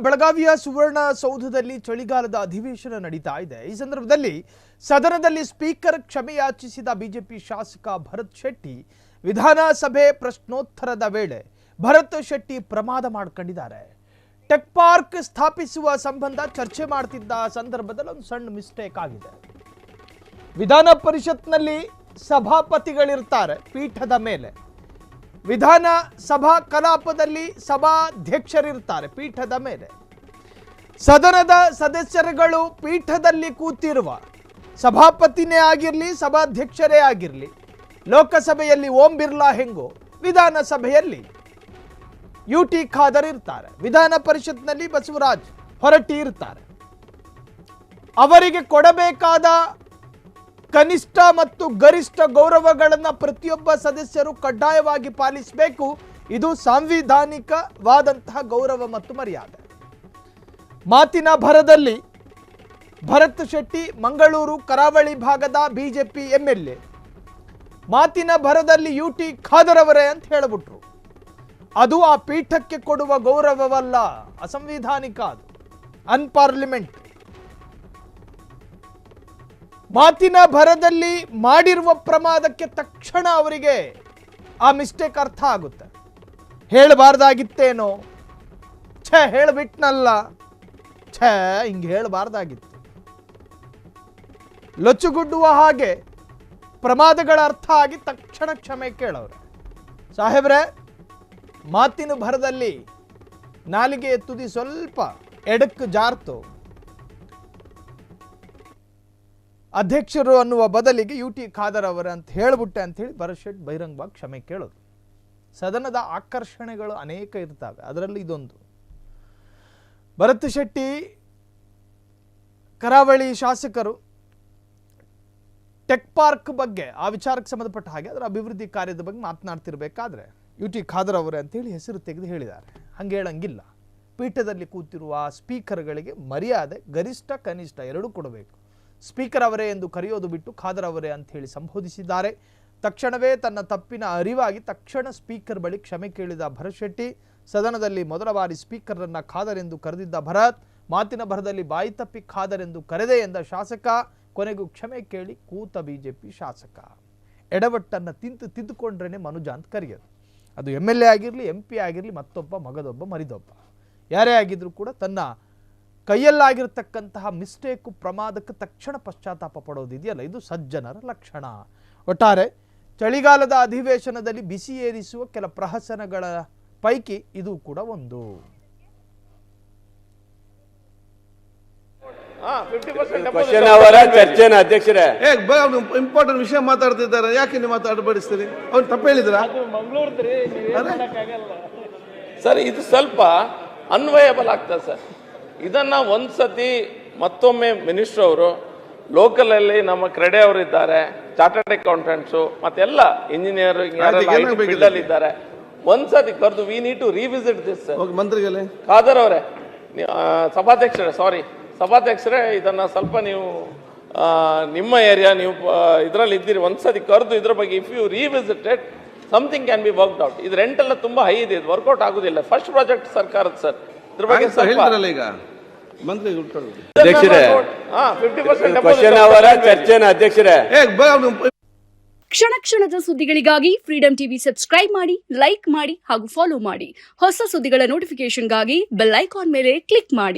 ಬೆಳಗಾವಿಯ ಸುವರ್ಣ ಸೌಧದಲ್ಲಿ ಚಳಿಗಾಲದ ಅಧಿವೇಶನ ನಡೀತಾ ಇದೆ. ಈ ಸಂದರ್ಭದಲ್ಲಿ ಸದನದಲ್ಲಿ ಸ್ಪೀಕರ್ ಕ್ಷಮೆ ಯಾಚಿಸಿದ ಬಿಜೆಪಿ ಶಾಸಕ ಭರತ್ ಶೆಟ್ಟಿ ವಿಧಾನಸಭೆ ಪ್ರಶ್ನೋತ್ತರದ ವೇಳೆ ಭರತ್ ಶೆಟ್ಟಿ ಪ್ರಮಾದ ಮಾಡಿಕೊಂಡಿದ್ದಾರೆ. ಟೆಕ್ ಪಾರ್ಕ್ ಸ್ಥಾಪಿಸುವ ಸಂಬಂಧ ಚರ್ಚೆ ಮಾಡ್ತಿದ್ದ ಸಂದರ್ಭದಲ್ಲಿ ಒಂದು ಸಣ್ಣ ಮಿಸ್ಟೇಕ್ ಆಗಿದೆ. ವಿಧಾನ ಪರಿಷತ್ನಲ್ಲಿ ಸಭಾಪತಿಗಳಿರ್ತಾರೆ ಪೀಠದ ಮೇಲೆ, ವಿಧಾನ ಸಭಾ ಕಲಾಪದಲ್ಲಿ ಸಭಾಧ್ಯಕ್ಷರಿರ್ತಾರೆ ಪೀಠದ ಮೇಲೆ. ಸದನದ ಸದಸ್ಯರುಗಳು ಪೀಠದಲ್ಲಿ ಕೂತಿರುವ ಸಭಾಪತಿನೇ ಆಗಿರಲಿ ಸಭಾಧ್ಯಕ್ಷರೇ ಆಗಿರಲಿ, ಲೋಕಸಭೆಯಲ್ಲಿ ಓಂ ಬಿರ್ಲಾ ಹೆಂಗೋ ವಿಧಾನಸಭೆಯಲ್ಲಿ ಯುಟಿ ಖಾದರ್ ಇರ್ತಾರೆ, ವಿಧಾನ ಪರಿಷತ್ನಲ್ಲಿ ಬಸವರಾಜ್ ಹೊರಟ್ಟಿ ಇರ್ತಾರೆ. ಅವರಿಗೆ ಕೊಡಬೇಕಾದ ಕನಿಷ್ಠ ಮತ್ತು ಗರಿಷ್ಠ ಗೌರವಗಳನ್ನು ಪ್ರತಿಯೊಬ್ಬ ಸದಸ್ಯರು ಕಡ್ಡಾಯವಾಗಿ ಪಾಲಿಸಬೇಕು. ಇದು ಸಾಂವಿಧಾನಿಕವಾದಂತಹ ಗೌರವ ಮತ್ತು ಮರ್ಯಾದೆ. ಮಾತಿನ ಭರದಲ್ಲಿ ಭರತ್ ಶೆಟ್ಟಿ ಮಂಗಳೂರು ಕರಾವಳಿ ಭಾಗದ ಬಿಜೆಪಿ ಎಂಎಲ್ಎ ಮಾತಿನ ಭರದಲ್ಲಿ ಯುಟಿ ಖಾದರ್ ಅವರೇ ಅಂತ ಹೇಳಿಬಿಟ್ರು. ಅದು ಆ ಪೀಠಕ್ಕೆ ಕೊಡುವ ಗೌರವವಲ್ಲ, ಅಸಂವಿಧಾನಿಕ, ಅದು ಅನ್ಪಾರ್ಲಿಮೆಂಟ್. ಮಾತಿನ ಭರದಲ್ಲಿ ಮಾಡಿರುವ ಪ್ರಮಾದಕ್ಕೆ ತಕ್ಷಣ ಅವರಿಗೆ ಆ ಮಿಸ್ಟೇಕ್ ಅರ್ಥ ಆಗುತ್ತೆ. ಹೇಳಬಾರ್ದಾಗಿತ್ತೇನೋ, ಹೇಳಿಬಿಟ್ನಲ್ಲ, ಹಿಂಗೆ ಹೇಳಬಾರ್ದಾಗಿತ್ತು. ಲೊಚ್ಚುಗುಡ್ಡುವ ಹಾಗೆ ಪ್ರಮಾದಗಳ ಅರ್ಥ ಆಗಿ ತಕ್ಷಣ ಕ್ಷಮೆ ಕೇಳವ್ರೆ. ಸಾಹೇಬ್ರೆ, ಮಾತಿನ ಭರದಲ್ಲಿ ನಾಲಿಗೆ ತುದಿ ಸ್ವಲ್ಪ ಎಡಕ್ಕೆ ಜಾರ್ತು, ಅಧ್ಯಕ್ಷರು ಅನ್ನುವ ಬದಲಿಗೆ ಯುಟಿ ಖಾದರ್ ಅವರ ಅಂತ ಹೇಳಿಬಿಟ್ಟೆ ಅಂತ ಹೇಳಿ ಭರತ್ ಶೆಟ್ಟಿ ಬಹಿರಂಗವಾಗಿ ಕ್ಷಮೆ ಕೇಳೋದು. ಸದನದ ಆಕರ್ಷಣೆಗಳು ಅನೇಕ ಇರ್ತವೆ, ಅದರಲ್ಲಿ ಇದೊಂದು. ಭರತ್ ಶೆಟ್ಟಿ ಕರಾವಳಿ ಶಾಸಕರು ಟೆಕ್ ಪಾರ್ಕ್ ಬಗ್ಗೆ, ಆ ವಿಚಾರಕ್ಕೆ ಸಂಬಂಧಪಟ್ಟ ಹಾಗೆ ಅದರ ಅಭಿವೃದ್ಧಿ ಕಾರ್ಯದ ಬಗ್ಗೆ ಮಾತನಾಡ್ತಿರ್ಬೇಕಾದ್ರೆ ಯುಟಿ ಖಾದರ್ ಅವರೇ ಅಂತೇಳಿ ಹೆಸರು ತೆಗೆದು ಹೇಳಿದ್ದಾರೆ. ಹಂಗೆ ಹೇಳಂಗಿಲ್ಲ. ಪೀಠದಲ್ಲಿ ಕೂತಿರುವ ಸ್ಪೀಕರ್ಗಳಿಗೆ ಮರ್ಯಾದೆ ಗರಿಷ್ಠ ಕನಿಷ್ಠ ಎರಡೂ ಕೊಡಬೇಕು. ಸ್ಪೀಕರ್ ಅವರೇ ಎಂದು ಕರೆಯೋದು ಬಿಟ್ಟು ಖಾದರ್ ಅವರೇ ಅಂತ ಹೇಳಿ ಸಂಬೋಧಿಸಿದ್ದಾರೆ. ತಕ್ಷಣವೇ ತನ್ನ ತಪ್ಪಿನ ಅರಿವಾಗಿ ತಕ್ಷಣ ಸ್ಪೀಕರ್ ಬಳಿ ಕ್ಷಮೆ ಕೇಳಿದ ಭರತ್ ಶೆಟ್ಟಿ. ಸದನದಲ್ಲಿ ಮೊದಲ ಬಾರಿ ಸ್ಪೀಕರ್ರನ್ನ ಖಾದರ್ ಎಂದು ಕರೆದಿದ್ದ ಭರತ್, ಮಾತಿನ ಭರದಲ್ಲಿ ಬಾಯಿ ತಪ್ಪಿ ಖಾದರ್ ಎಂದು ಕರೆದೆ ಎಂದ ಶಾಸಕ. ಕೊನೆಗೂ ಕ್ಷಮೆ ಕೇಳಿ ಕೂತ ಬಿಜೆಪಿ ಶಾಸಕ. ಎಡವಟ್ಟನ್ನು ತಿದ್ದುಕೊಂಡ್ರೇನೆ ಮನುಜ ಅಂತ ಕರೆಯೋದು. ಅದು MLA ಆಗಿರಲಿ, MP ಆಗಿರಲಿ, ಮತ್ತೊಬ್ಬ ಮಗದೊಬ್ಬ ಮರಿದೊಬ್ಬ ಯಾರೇ ಆಗಿದ್ರೂ ಕೂಡ ತನ್ನ ಕೈಯಲ್ಲಾಗಿರ್ತಕ್ಕಂತಹ ಮಿಸ್ಟೇಕು ಪ್ರಮಾದಕ್ಕೆ ತಕ್ಷಣ ಪಶ್ಚಾತ್ತಾಪ ಪಡೋದಿದೆಯಲ್ಲ, ಇದು ಸಜ್ಜನರ ಲಕ್ಷಣ. ಒಟ್ಟಾರೆ ಚಳಿಗಾಲದ ಅಧಿವೇಶನದಲ್ಲಿ ಬಿಸಿ ಏರಿಸುವ ಕೆಲ ಪ್ರಹಸನಗಳ ಪೈಕಿ ಇದು ಕೂಡ ಒಂದು. ಅಧ್ಯಕ್ಷರೇ, ಇಂಪಾರ್ಟೆಂಟ್ ವಿಷಯ ಮಾತಾಡ್ತಿದ್ದಾರೆ, ಯಾಕೆ ನೀವು ಮಾತಾಡಬಡಿಸ್ತೀರಿ? ಅವ್ರು ತಪ್ಪು ಹೇಳಿದ್ರ ಸರ್? ಇದು ಸ್ವಲ್ಪ ಅನ್ವಯಬಲ್ ಆಗ್ತದೆ ಸರ್. ಇದನ್ನ ಒಂದ್ಸತಿ ಮತ್ತೊಮ್ಮೆ ಮಿನಿಸ್ಟರ್ ಅವರು ಲೋಕಲ್ ಅಲ್ಲಿ ನಮ್ಮ ಕ್ರೆಡೆ ಅವರು ಇದ್ದಾರೆ, ಚಾರ್ಟರ್ಡ್ ಅಕೌಂಟೆಂಟ್ಸು ಮತ್ತೆಲ್ಲ ಇಂಜಿನಿಯರಿಂಗ್ ಫೀಲ್ಡ್ ಅಲ್ಲಿ ಇದ್ದಾರೆ. ಒಂದ್ಸತಿ ಕರೆದು we need to revisit this ಮಂತ್ರಿಗಳೇ. ಖಾದರ್ ಅವರೇ, ಸಭಾಧ್ಯಕ್ಷರೇ, ಇದನ್ನ ಸ್ವಲ್ಪ ನೀವು ನಿಮ್ಮ ಏರಿಯಾ ನೀವು ಇದರಲ್ಲಿ ಇದ್ದೀರಿ, ಒಂದ್ಸತಿ ಕರೆದು ಇದ್ರ ಬಗ್ಗೆ if you revisited something can be worked out. ಇದು ರೆಂಟ್ ಎಲ್ಲ ತುಂಬಾ ಹೈ ಇದೆ, ಇದು ವರ್ಕೌಟ್ ಆಗುದಿಲ್ಲ. ಫಸ್ಟ್ ಪ್ರಾಜೆಕ್ಟ್ ಸರ್ಕಾರದ ಸರ್, ಇದ್ರ ಬಗ್ಗೆ ಹೇಳ್ತಾರಲ್ಲ ಈಗ ಮಂತ್ರಿ. ಅಧ್ಯಕ್ಷರೇ, 50% ಚರ್ಚೆನ ಅಧ್ಯಕ್ಷರೇ. ಕ್ಷಣ ಕ್ಷಣದ ಸುದ್ದಿಗಳಿಗಾಗಿ ಫ್ರೀಡಂ ಟಿವಿ ಸಬ್ಸ್ಕ್ರೈಬ್ ಮಾಡಿ, ಲೈಕ್ ಮಾಡಿ ಹಾಗೂ ಫಾಲೋ ಮಾಡಿ. ಹೊಸ ಸುದ್ದಿಗಳ ನೋಟಿಫಿಕೇಶನ್ಗಾಗಿ ಬೆಲ್ ಐಕಾನ್ ಮೇಲೆ ಕ್ಲಿಕ್ ಮಾಡಿ.